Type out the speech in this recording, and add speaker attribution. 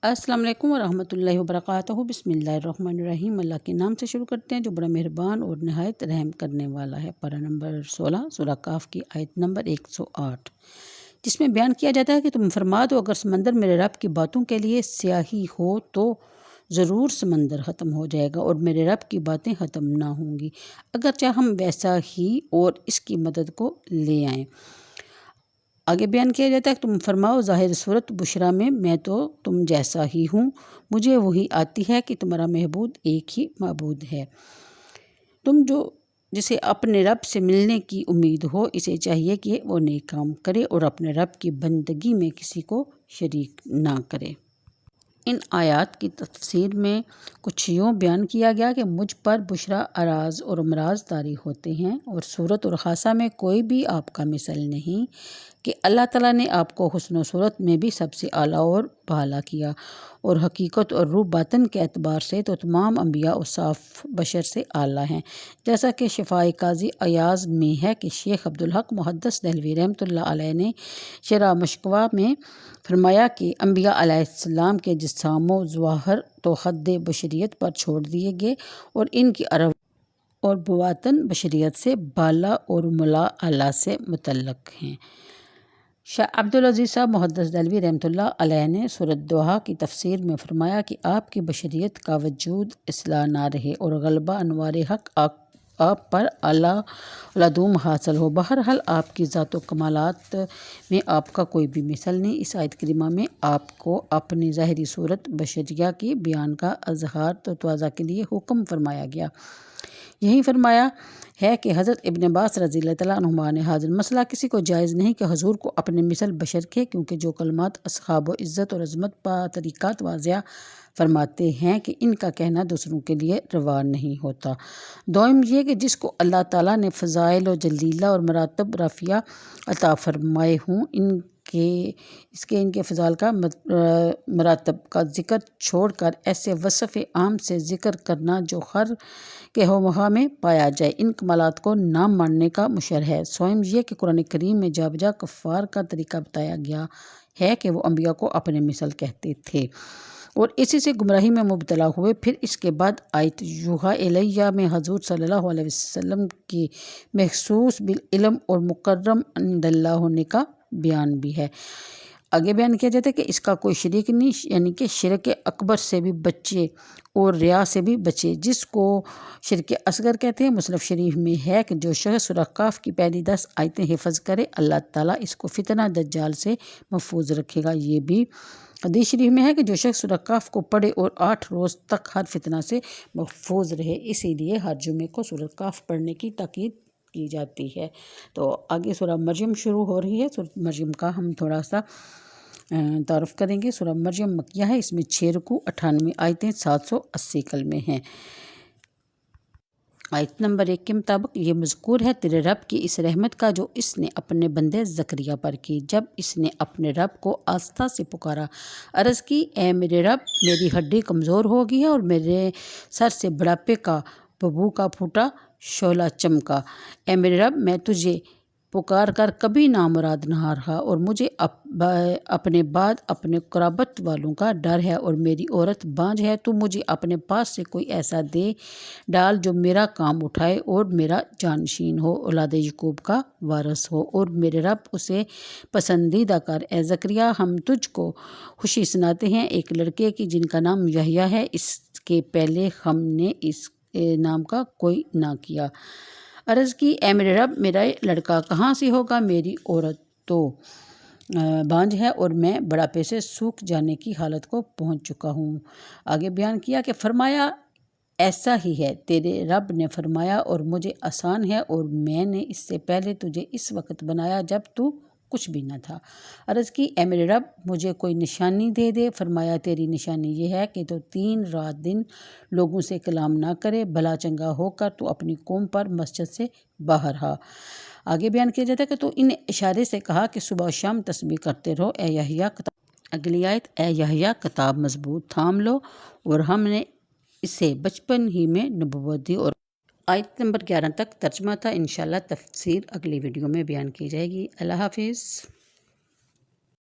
Speaker 1: السلام علیکم ورحمۃ اللہ وبرکاتہ۔ بسم اللہ الرحمن الرحیم۔ اللہ کے نام سے شروع کرتے ہیں جو بڑا مہربان اور نہایت رحم کرنے والا ہے۔ پارہ نمبر 16 سورہ کاف کی آیت نمبر 108، جس میں بیان کیا جاتا ہے کہ تم فرما دو اگر سمندر میرے رب کی باتوں کے لیے سیاہی ہو تو ضرور سمندر ختم ہو جائے گا اور میرے رب کی باتیں ختم نہ ہوں گی، اگرچہ ہم ویسا ہی اور اس کی مدد کو لے آئیں۔ آگے بیان کیا جاتا ہے کہ تم فرماؤ ظاہر صورت بشرا میں تو تم جیسا ہی ہوں، مجھے وہی آتی ہے کہ تمہارا معبود ایک ہی معبود ہے۔ تم جسے اپنے رب سے ملنے کی امید ہو، اسے چاہیے کہ وہ نیک کام کرے اور اپنے رب کی بندگی میں کسی کو شریک نہ کرے۔ ان آیات کی تفسیر میں کچھ یوں بیان کیا گیا کہ مجھ پر بشرا اراز اور امراض طاری ہوتے ہیں، اور صورت اور خاصہ میں کوئی بھی آپ کا مثل نہیں کہ اللہ تعالیٰ نے آپ کو حسن و صورت میں بھی سب سے اعلیٰ اور بالا کیا، اور حقیقت اور روح باطن کے اعتبار سے تو تمام انبیاء اور صاف بشر سے اعلیٰ ہیں، جیسا کہ شفائے قاضی ایاز میں ہے کہ شیخ عبدالحق محدث دہلوی رحمۃ اللہ علیہ نے شرح مشکوہ میں فرمایا کہ انبیاء علیہ السلام کے جسام و ظواہر تو حد بشریت پر چھوڑ دیے گئے اور ان کی ارواح اور بواطن بشریت سے بالا اور ملا اعلیٰ سے متعلق ہیں۔ شاہ عبدالعزیز صاحب محدث دہلوی رحمۃ اللہ علیہ نے سورۃ دوحہ کی تفسیر میں فرمایا کہ آپ کی بشریت کا وجود اصلاح نہ رہے اور غلبہ انوار حق آپ پر لدوم حاصل ہو۔ بہرحال آپ کی ذات و کمالات میں آپ کا کوئی بھی مثل نہیں۔ اس آیت کریمہ میں آپ کو اپنی ظاہری صورت بشریہ کی بیان کا اظہار و توضیح کے لیے حکم فرمایا گیا۔ یہی فرمایا ہے کہ حضرت ابن عباس رضی اللہ تعالیٰ عنہما نے حاضر مسئلہ کسی کو جائز نہیں کہ حضور کو اپنے مثل بشر کے، کیونکہ جو کلمات اصحاب و عزت اور عظمت پا طریقات واضح فرماتے ہیں کہ ان کا کہنا دوسروں کے لیے روا نہیں ہوتا۔ دوم یہ کہ جس کو اللہ تعالیٰ نے فضائل و جلیلہ اور مراتب رفیع عطا فرمائے ہوں، ان کے فضائل کا مراتب کا ذکر چھوڑ کر ایسے وصف عام سے ذکر کرنا جو ہر کہومہا میں پایا جائے، ان کمالات کو نہ ماننے کا مشر ہے۔ سوم یہ کہ قرآن کریم میں جا بجا کفار کا طریقہ بتایا گیا ہے کہ وہ انبیاء کو اپنے مثل کہتے تھے اور اسی سے گمراہی میں مبتلا ہوئے۔ پھر اس کے بعد آیت یوحیٰ الیہ میں حضور صلی اللہ علیہ وسلم کی مخصوص بالعلم اور مکرم عند اللہ ہونے کا بیان بھی ہے۔ آگے بیان کیا جاتا ہے کہ اس کا کوئی شریک نہیں، یعنی کہ شرک اکبر سے بھی بچے اور ریا سے بھی بچے، جس کو شرک اصغر کہتے ہیں۔ مسلم شریف میں ہے کہ جو شخص سورہ کاف کی پہلی 10 آیتیں حفظ کرے، اللہ تعالیٰ اس کو فتنہ دجال سے محفوظ رکھے گا۔ یہ بھی حدیث شریف میں ہے کہ جو شخص سورہ کاف کو پڑھے اور 8 روز تک ہر فتنہ سے محفوظ رہے، اسی لیے ہر جمعے کو سورہ کاف پڑھنے کی تاکید کی جاتی ہے۔ تو آگے سورہ مریم شروع ہو رہی ہے۔ سورہ مریم کا ہم تھوڑا سا تعارف کریں گے۔ سورہ مریم مکیہ ہے، اس میں 6 رکوع 98 آیتیں 780 کلمے ہیں۔ آیت نمبر 1 کے مطابق یہ مذکور ہے تیرے رب کی اس رحمت کا جو اس نے اپنے بندے زکریا پر کی، جب اس نے اپنے رب کو آستہ سے پکارا، عرض کی اے میرے رب، میری ہڈی کمزور ہو گئی ہے اور میرے سر سے بڑھاپے کا ببو کا پھوٹا شعلہ چمکا۔ اے میرے رب، میں تجھے پکار کر کبھی نامراد نہ رہا اور مجھے اپنے بعد اپنے قرابت والوں کا ڈر ہے اور میری عورت بانجھ ہے۔ تو مجھے اپنے پاس سے کوئی ایسا دے ڈال جو میرا کام اٹھائے اور میرا جانشین ہو، اولاد یعقوب کا وارث ہو، اور میرے رب اسے پسندیدہ کر۔ اے زکریا، ہم تجھ کو خوشی سناتے ہیں ایک لڑکے کی جن کا نام یحییٰ ہے، اس کے پہلے ہم نے اس نام کا کوئی نہ کیا۔ عرض کی اے میرے رب، میرا لڑکا کہاں سے ہوگا؟ میری عورت تو بانجھ ہے اور میں بڑھاپے سے سوکھ جانے کی حالت کو پہنچ چکا ہوں۔ آگے بیان کیا کہ فرمایا ایسا ہی ہے۔ تیرے رب نے فرمایا اور مجھے آسان ہے اور میں نے اس سے پہلے تجھے اس وقت بنایا جب تو کچھ بھی نہ تھا۔ عرض کی اے میرے رب، مجھے کوئی نشانی دے دے۔ فرمایا تیری نشانی یہ ہے کہ تو 3 رات دن لوگوں سے کلام نہ کرے، بھلا چنگا ہو کر تو اپنی قوم پر مسجد سے باہر آ۔ آگے بیان کیا جاتا ہے کہ تو ان اشارے سے کہا کہ صبح و شام تسبیح کرتے رہو۔ اے یحییٰ اگلی آیت، اے یحییٰ کتاب مضبوط تھام لو، اور ہم نے اسے بچپن ہی میں نبوت دی۔ اور آیت نمبر 11 تک ترجمہ تھا۔ انشاءاللہ تفسیر اگلی ویڈیو میں بیان کی جائے گی۔ اللہ حافظ۔